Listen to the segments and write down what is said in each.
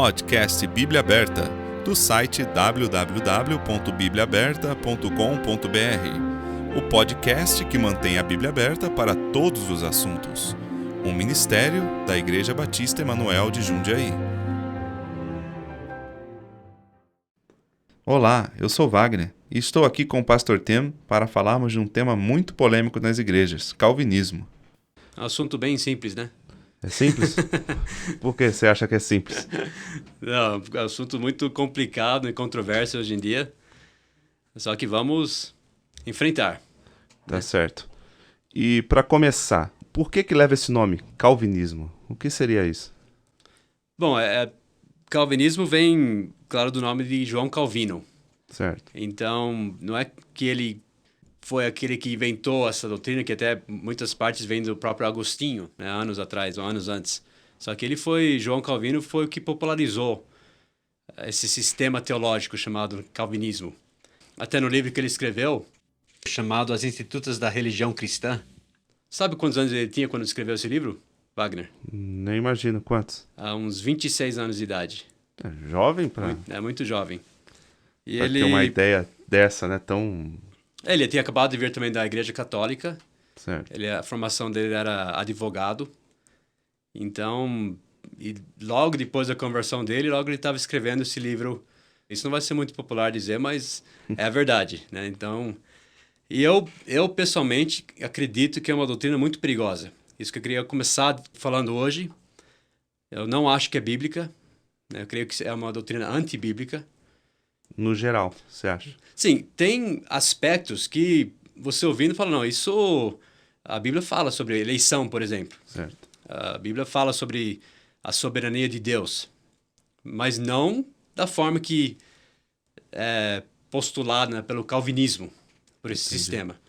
Podcast Bíblia Aberta, do site www.bibliaaberta.com.br. O podcast que mantém a Bíblia aberta para todos os assuntos. Um ministério da Igreja Batista Emanuel de Jundiaí. Olá, eu sou Wagner e estou aqui com o Pastor Tim para falarmos de um tema muito polêmico nas igrejas, calvinismo. Assunto bem simples, né? É simples? Por que você acha que é simples? Não, é um assunto muito complicado e controverso hoje em dia. Só que vamos enfrentar. Tá certo. E para começar, por que leva esse nome, calvinismo? O que seria isso? Bom, calvinismo vem, claro, do nome de João Calvino. Certo. Então, não é que ele foi aquele que inventou essa doutrina, que até muitas partes vêm do próprio Agostinho, né, anos atrás, ou anos antes. Só que João Calvino foi o que popularizou esse sistema teológico chamado calvinismo. Até no livro que ele escreveu, chamado As Institutas da Religião Cristã. Sabe quantos anos ele tinha quando escreveu esse livro, Wagner? Nem imagino quantos. Há uns 26 anos de idade. É jovem para É muito jovem. E ter uma ideia dessa, né? Tão... Ele tinha acabado de vir também da Igreja Católica. Certo. A formação dele era advogado. Então, e logo depois da conversão dele, logo ele estava escrevendo esse livro. Isso não vai ser muito popular dizer, mas é a verdade, né? Então, e eu pessoalmente acredito que é uma doutrina muito perigosa. Isso que eu queria começar falando hoje. Eu não acho que é bíblica, né? Eu creio que é uma doutrina antibíblica. No geral, você acha? Sim, tem aspectos que você ouvindo fala, não, isso... A Bíblia fala sobre eleição, por exemplo. Certo. A Bíblia fala sobre a soberania de Deus, mas não da forma que é postulada, né, pelo calvinismo, por esse sistema.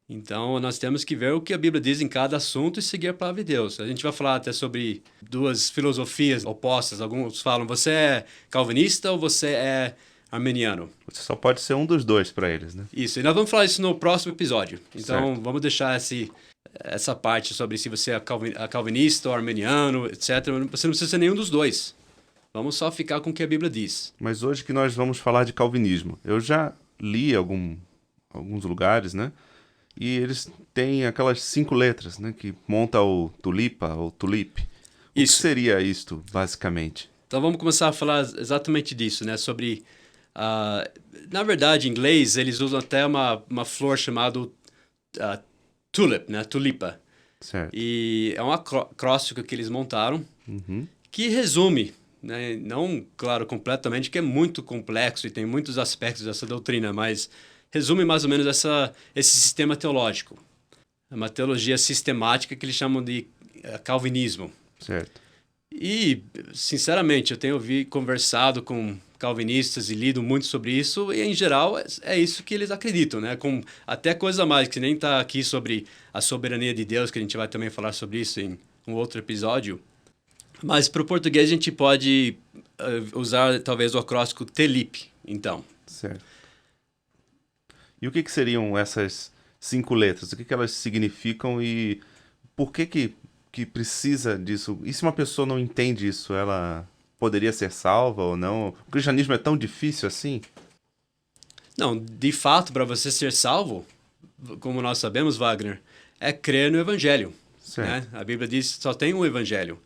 Então, nós temos que ver o que a Bíblia diz em cada assunto e seguir a palavra de Deus. A gente vai falar até sobre duas filosofias opostas. Alguns falam, você é calvinista ou você é arminiano? Você só pode ser um dos dois para eles, né? Isso, e nós vamos falar isso no próximo episódio. Então, Certo. vamos deixar essa parte sobre se você é calvinista ou arminiano, etc. Você não precisa ser nenhum dos dois. Vamos só ficar com o que a Bíblia diz. Mas hoje que nós vamos falar de calvinismo. Eu já li alguns lugares, né? E eles têm aquelas 5 letras, né? Que monta o tulipa ou tulip. Isso. O que seria isto, basicamente? Então, vamos começar a falar exatamente disso, né? Sobre... na verdade, em inglês, eles usam até uma flor chamada tulip, né? Tulipa. Certo. E é um acróstico que eles montaram, que resume, né? Não, claro, completamente, que é muito complexo e tem muitos aspectos dessa doutrina, mas resume mais ou menos esse sistema teológico. É uma teologia sistemática que eles chamam de calvinismo. Certo. E, sinceramente, eu tenho conversado com calvinistas e lido muito sobre isso, e, em geral, é isso que eles acreditam, né? Com até coisa a mais, que nem está aqui sobre a soberania de Deus, que a gente vai também falar sobre isso em um outro episódio. Mas, para o português, a gente pode usar, talvez, o acróstico TELIP, então. Certo. E o que seriam essas 5 letras? O que elas significam e por que precisa disso? E se uma pessoa não entende isso, ela poderia ser salva ou não? O cristianismo é tão difícil assim? Não, de fato, para você ser salvo, como nós sabemos, Wagner, é crer no Evangelho. Certo. Né? A Bíblia diz que só tem um Evangelho.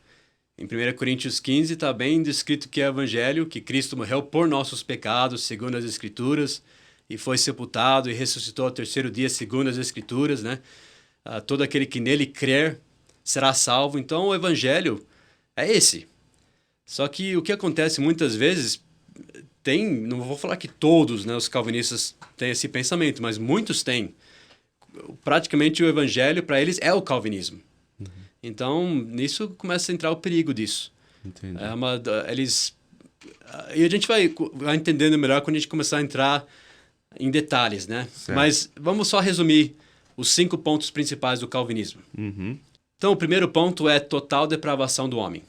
Em 1 Coríntios 15 está bem descrito que é o Evangelho, que Cristo morreu por nossos pecados, segundo as Escrituras, e foi sepultado e ressuscitou ao 3º dia, segundo as Escrituras, né? Todo aquele que nele crer será salvo. Então, o Evangelho é esse. Só que o que acontece muitas vezes, não vou falar que todos, né, os calvinistas têm esse pensamento, mas muitos têm. Praticamente o Evangelho, para eles, é o calvinismo. Então, nisso começa a entrar o perigo disso. Entendi. E a gente vai entendendo melhor quando a gente começar a entrar em detalhes, né? Certo. Mas vamos só resumir os 5 pontos principais do calvinismo. Então, o primeiro ponto é total depravação do homem.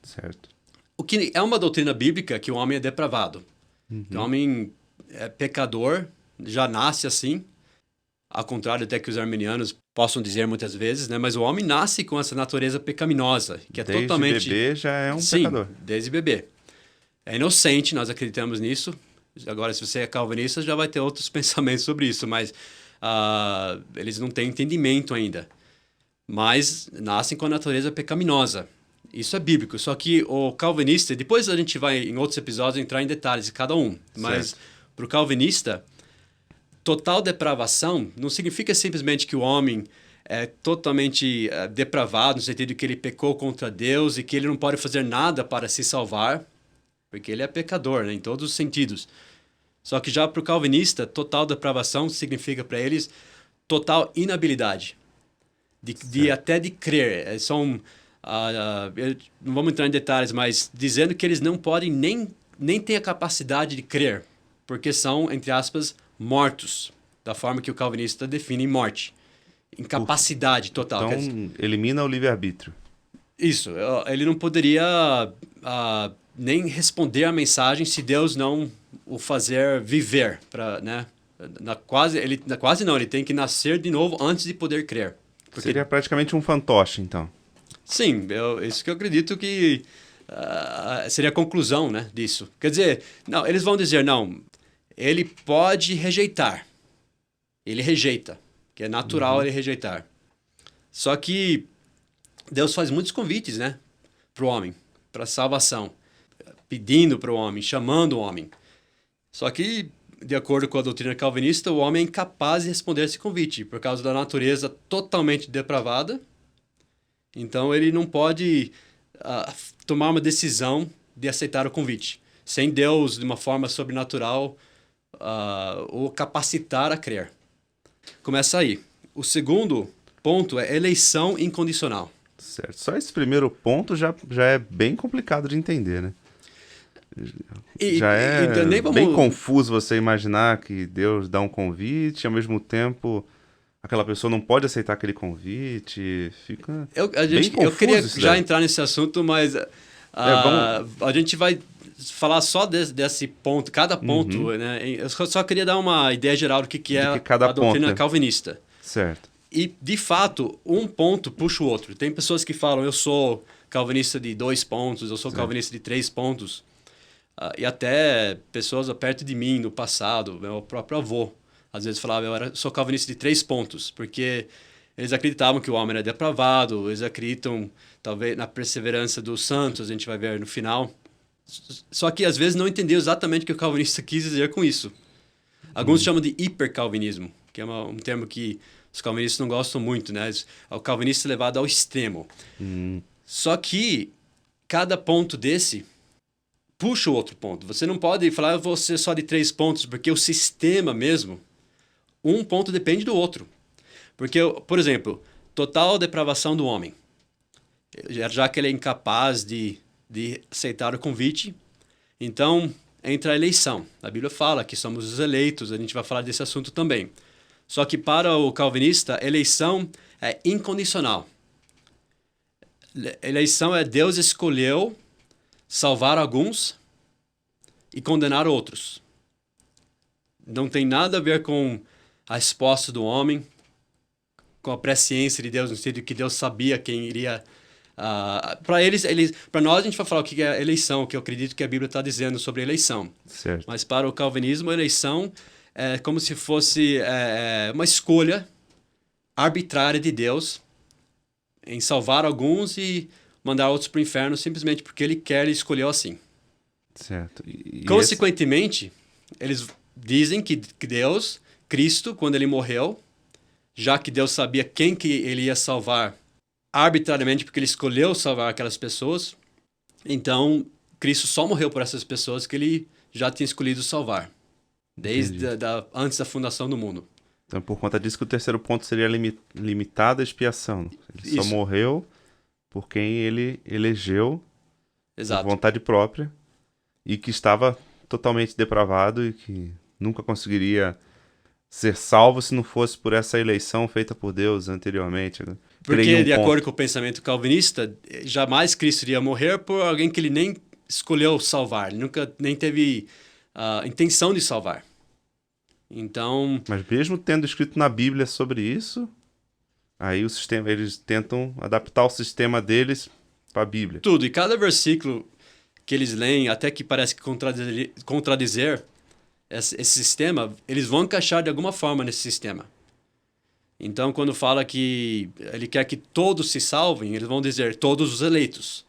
Certo. O que é uma doutrina bíblica que o homem é depravado. O homem é pecador, já nasce assim. Ao contrário até que os arminianos possam dizer muitas vezes, né? Mas o homem nasce com essa natureza pecaminosa, que é Desde totalmente... bebê já é um Sim, pecador. desde bebê. É inocente, nós acreditamos nisso. Agora, se você é calvinista, já vai ter outros pensamentos sobre isso, mas eles não têm entendimento ainda. Mas nascem com a natureza pecaminosa. Isso é bíblico. Só que o calvinista, depois a gente vai em outros episódios entrar em detalhes de cada um, mas para o calvinista, total depravação não significa simplesmente que o homem é totalmente depravado, no sentido de que ele pecou contra Deus e que ele não pode fazer nada para se salvar, porque ele é pecador, né, em todos os sentidos. Só que já para o calvinista, total depravação significa para eles total inabilidade, até de crer. Não vamos entrar em detalhes, mas dizendo que eles não podem nem ter a capacidade de crer, porque são, entre aspas, mortos, da forma que o calvinista define morte. Incapacidade total. Então, elimina o livre-arbítrio. Isso. Ele não poderia nem responder a mensagem se Deus não o fazer viver. Né? Quase não, ele tem que nascer de novo antes de poder crer. Seria praticamente um fantoche, então. Sim, isso que eu acredito que seria a conclusão, né, disso. Quer dizer, não, eles vão dizer, não, ele pode rejeitar. Ele rejeita, que é natural ele rejeitar. Só que Deus faz muitos convites, né, para o homem, para salvação, pedindo para o homem, chamando o homem. Só que, de acordo com a doutrina calvinista, o homem é incapaz de responder esse convite, por causa da natureza totalmente depravada. Então, ele não pode tomar uma decisão de aceitar o convite, sem Deus, de uma forma sobrenatural, o capacitar a crer. Começa aí. O segundo ponto é eleição incondicional. Certo. Só esse primeiro ponto já é bem complicado de entender, né? Já é bem confuso você imaginar que Deus dá um convite e, ao mesmo tempo, aquela pessoa não pode aceitar aquele convite. Fica bem confuso. Eu queria já entrar nesse assunto, mas a gente vai falar só desse ponto, cada ponto, né? Eu só queria dar uma ideia geral do que é a doutrina calvinista. Certo. E, de fato, um ponto puxa o outro. Tem pessoas que falam, eu sou calvinista de 2 pontos, eu sou calvinista de 3 pontos. E até pessoas perto de mim, no passado, meu próprio avô, às vezes falava, eu sou calvinista de 3 pontos, porque eles acreditavam que o homem era depravado, eles acreditam, talvez, na perseverança dos santos, a gente vai ver no final. Só que, às vezes, não entendiam exatamente o que o calvinista quis dizer com isso. Alguns chamam de hipercalvinismo, que é um termo que os calvinistas não gostam muito, né? O calvinista é levado ao extremo. Só que cada ponto desse puxa o outro ponto. Você não pode falar, eu vou ser só de 3 pontos, porque o sistema mesmo, um ponto depende do outro. Porque, por exemplo, total depravação do homem. Já que ele é incapaz de aceitar o convite, então entra a eleição. A Bíblia fala que somos os eleitos, a gente vai falar desse assunto também. Só que para o calvinista, eleição é incondicional. Eleição é Deus escolheu salvar alguns e condenar outros. Não tem nada a ver com a resposta do homem, com a presciência de Deus, no sentido que Deus sabia quem iria... para nós, a gente vai falar o que é eleição, o que eu acredito que a Bíblia está dizendo sobre eleição. Certo. Mas para o calvinismo, a eleição é como se fosse uma escolha arbitrária de Deus em salvar alguns e mandar outros para o inferno simplesmente porque ele quer e escolheu assim. Certo. Consequentemente, eles dizem que Deus, Cristo, quando ele morreu, já que Deus sabia quem que ele ia salvar arbitrariamente porque ele escolheu salvar aquelas pessoas, então Cristo só morreu por essas pessoas que ele já tinha escolhido salvar, desde antes da fundação do mundo. Então, por conta disso que o terceiro ponto seria limitada a expiação. Ele só morreu por quem ele elegeu, por vontade própria, e que estava totalmente depravado e que nunca conseguiria ser salvo se não fosse por essa eleição feita por Deus anteriormente. Porque, de acordo com o pensamento calvinista, jamais Cristo iria morrer por alguém que ele nem escolheu salvar, ele nunca nem teve a intenção de salvar. Então... Mas mesmo tendo escrito na Bíblia sobre isso, aí eles tentam adaptar o sistema deles para a Bíblia. Tudo, e cada versículo que eles leem, até que parece que contradizer esse sistema, eles vão encaixar de alguma forma nesse sistema. Então, quando fala que ele quer que todos se salvem, eles vão dizer todos os eleitos.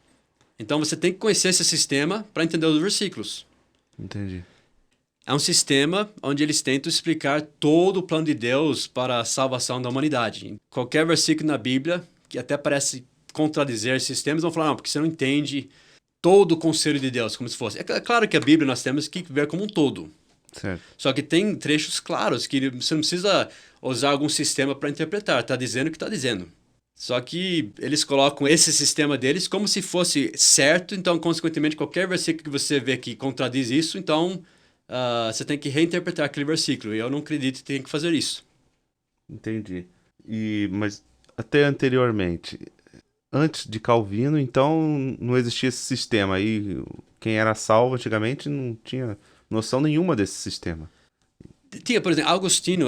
Então, você tem que conhecer esse sistema para entender os versículos. Entendi. É um sistema onde eles tentam explicar todo o plano de Deus para a salvação da humanidade. Qualquer versículo na Bíblia, que até parece contradizer esses sistemas, vão falar, não, porque você não entende todo o conselho de Deus, como se fosse. É claro que a Bíblia nós temos que ver como um todo. Certo. Só que tem trechos claros que você não precisa usar algum sistema para interpretar. Está dizendo o que está dizendo. Só que eles colocam esse sistema deles como se fosse certo. Então, consequentemente, qualquer versículo que você vê que contradiz isso, então você tem que reinterpretar aquele versículo. E eu não acredito que tenha que fazer isso. Entendi. Mas até anteriormente, antes de Calvino, então não existia esse sistema. Aí quem era salvo antigamente não tinha noção nenhuma desse sistema. Tinha, por exemplo, Agostinho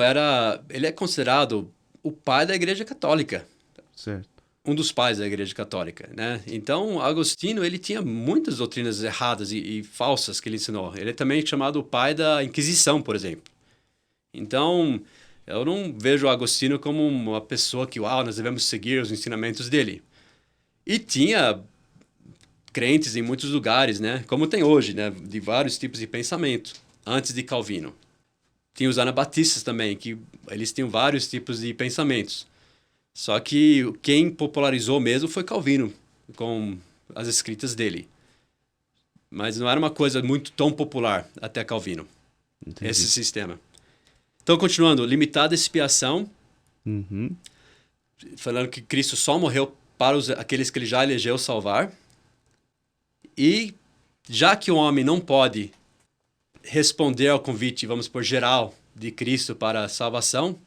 ele é considerado o pai da Igreja Católica. Certo. Um dos pais da Igreja Católica, né? Então, Agostinho, ele tinha muitas doutrinas erradas e falsas que ele ensinou. Ele é também chamado o pai da Inquisição, por exemplo. Então, eu não vejo Agostinho como uma pessoa que, nós devemos seguir os ensinamentos dele. E tinha crentes em muitos lugares, né? Como tem hoje, né? De vários tipos de pensamento, antes de Calvino. Tinha os anabatistas também, que eles tinham vários tipos de pensamentos. Só que quem popularizou mesmo foi Calvino, com as escritas dele. Mas não era uma coisa muito tão popular até Calvino, Entendi. esse sistema. Então, continuando, limitada expiação, Uhum. falando que Cristo só morreu para aqueles que ele já elegeu salvar. E já que o homem não pode responder ao convite, vamos por geral, de Cristo para a salvação,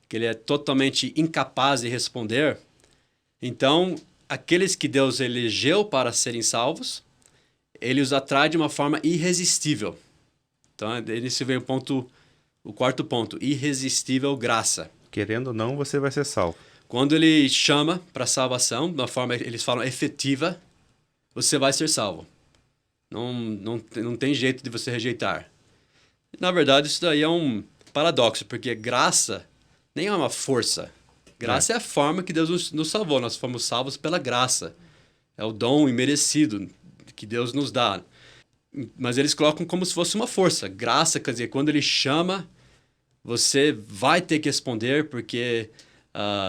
que ele é totalmente incapaz de responder, então, aqueles que Deus elegeu para serem salvos, ele os atrai de uma forma irresistível. Então, esse vem o quarto ponto, irresistível graça. Querendo ou não, você vai ser salvo. Quando ele chama para salvação, de uma forma, eles falam, efetiva, você vai ser salvo. Não tem jeito de você rejeitar. Na verdade, isso daí é um paradoxo, porque graça nem é uma força. Graça é a forma que Deus nos salvou. Nós fomos salvos pela graça. É o dom imerecido que Deus nos dá. Mas eles colocam como se fosse uma força. Graça, quer dizer, quando ele chama, você vai ter que responder, porque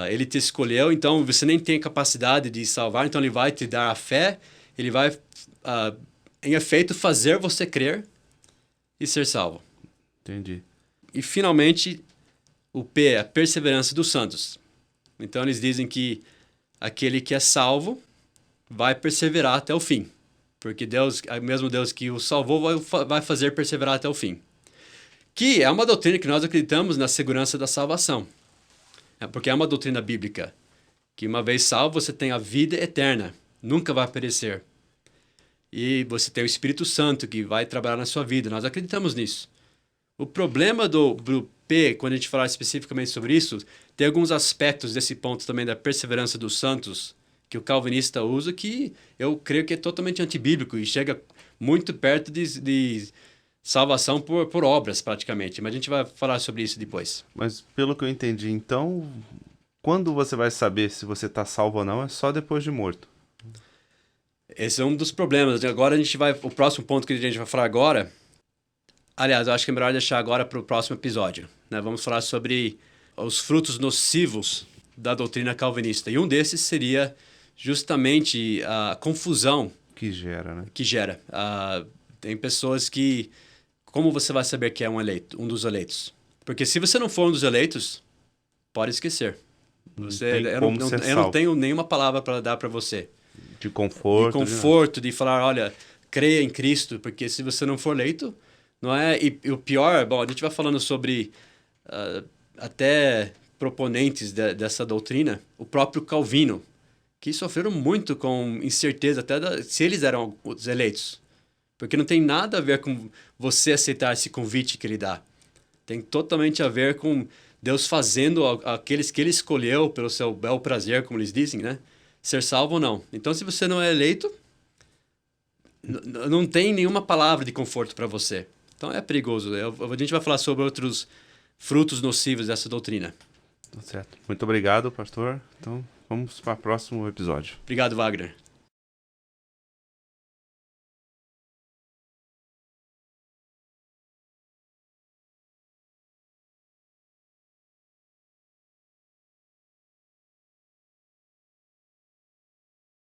ele te escolheu, então você nem tem capacidade de salvar, então ele vai te dar a fé, ele vai, em efeito, fazer você crer e ser salvo. Entendi. E, finalmente, o P é a perseverança dos santos. Então, eles dizem que aquele que é salvo vai perseverar até o fim. Porque Deus, o mesmo Deus que o salvou, vai fazer perseverar até o fim. Que é uma doutrina que nós acreditamos na segurança da salvação. Porque é uma doutrina bíblica. Que uma vez salvo, você tem a vida eterna. Nunca vai perecer. E você tem o Espírito Santo que vai trabalhar na sua vida. Nós acreditamos nisso. O problema do P, quando a gente falar especificamente sobre isso, tem alguns aspectos desse ponto também da perseverança dos santos que o calvinista usa, que eu creio que é totalmente antibíblico e chega muito perto de salvação por obras, praticamente. Mas a gente vai falar sobre isso depois. Mas pelo que eu entendi, então, quando você vai saber se você está salvo ou não, é só depois de morto. Esse é um dos problemas. Agora o próximo ponto que a gente vai falar agora. Aliás, eu acho que é melhor deixar agora para o próximo episódio, né? Vamos falar sobre os frutos nocivos da doutrina calvinista. E um desses seria justamente a confusão Que gera, né? que gera. Tem pessoas que... Como você vai saber que é um dos eleitos? Porque se você não for um dos eleitos, pode esquecer. Eu não tenho nenhuma palavra para dar para você. De conforto. De conforto, de falar, olha, creia em Cristo, porque se você não for eleito... Não é? E o pior, bom, a gente vai falando sobre até proponentes dessa doutrina, o próprio Calvino, que sofreram muito com incerteza até se eles eram os eleitos. Porque não tem nada a ver com você aceitar esse convite que ele dá. Tem totalmente a ver com Deus fazendo aqueles que ele escolheu pelo seu bel prazer, como eles dizem, né? Ser salvo ou não. Então, se você não é eleito, não tem nenhuma palavra de conforto para você. Então é perigoso. A gente vai falar sobre outros frutos nocivos dessa doutrina. Tá certo. Muito obrigado, pastor. Então, vamos para o próximo episódio. Obrigado, Wagner.